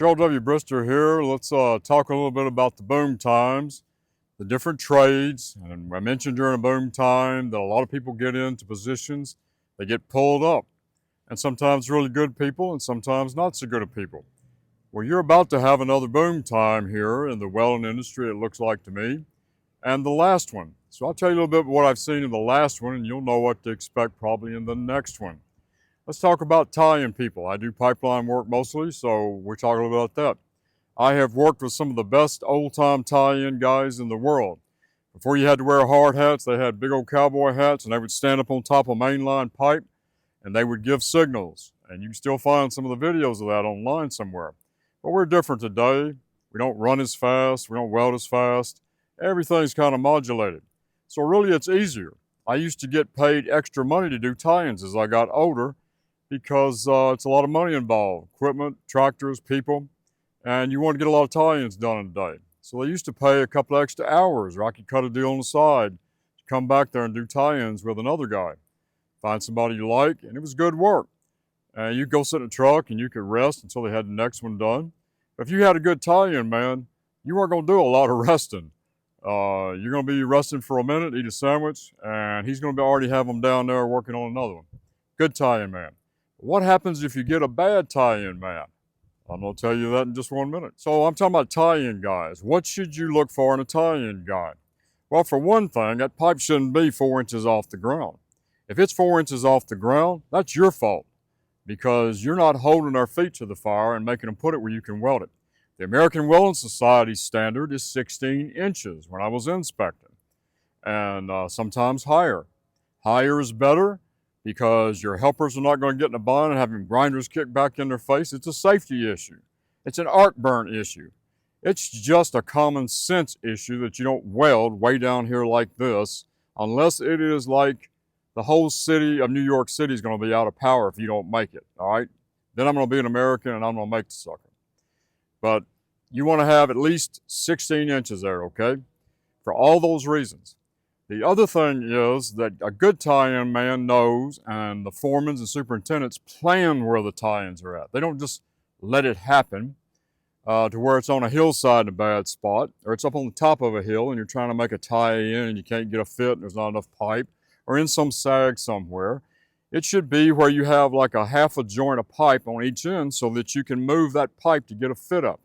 Gerald W. Brister here. Let's talk a little bit about the boom times, the different trades. And I mentioned during a boom time that a lot of people get into positions, they get pulled up. And sometimes really good people and sometimes not so good people. Well, you're about to have another boom time here in the welding industry, it looks like to me, and the last one. So I'll tell you a little bit what I've seen in the last one, and you'll know what to expect probably in the next one. Let's talk about tie-in people. I do pipeline work mostly, so we're talking about that. I have worked with some of the best old-time tie-in guys in the world. Before you had to wear hard hats, they had big old cowboy hats, and they would stand up on top of mainline pipe, and they would give signals. And you can still find some of the videos of that online somewhere. But we're different today. We don't run as fast. We don't weld as fast. Everything's kind of modulated. So really it's easier. I used to get paid extra money to do tie-ins as I got older because it's a lot of money involved. Equipment, tractors, people, and you want to get a lot of tie-ins done in a day. So they used to pay a couple of extra hours, or I could cut a deal on the side to come back there and do tie-ins with another guy. Find somebody you like, and it was good work. And you go sit in a truck and you could rest until they had the next one done. But if you had a good tie-in, man, you weren't going to do a lot of resting. You're going to be resting for a minute, eat a sandwich, and he's going to already have them down there working on another one. Good tie-in man. What happens if you get a bad tie-in man? I'm going to tell you that in just 1 minute. So I'm talking about tie-in guys. What should you look for in a tie-in guy? Well, for one thing, that pipe shouldn't be 4 inches off the ground. If it's 4 inches off the ground, that's your fault because you're not holding our feet to the fire and making them put it where you can weld it. The American Welding Society standard is 16 inches when I was inspecting, and sometimes higher. Higher is better because your helpers are not going to get in a bind and having grinders kick back in their face. It's a safety issue. It's an arc burn issue. It's just a common sense issue that you don't weld way down here like this unless it is like the whole city of New York City is going to be out of power if you don't make it, all right? Then I'm going to be an American and I'm going to make the sucker. But you want to have at least 16 inches there, okay? For all those reasons. The other thing is that a good tie-in man knows, and the foremans and superintendents plan where the tie-ins are at. They don't just let it happen to where it's on a hillside in a bad spot, or it's up on the top of a hill and you're trying to make a tie-in and you can't get a fit and there's not enough pipe, or in some sag somewhere. It should be where you have like a half a joint of pipe on each end so that you can move that pipe to get a fit up.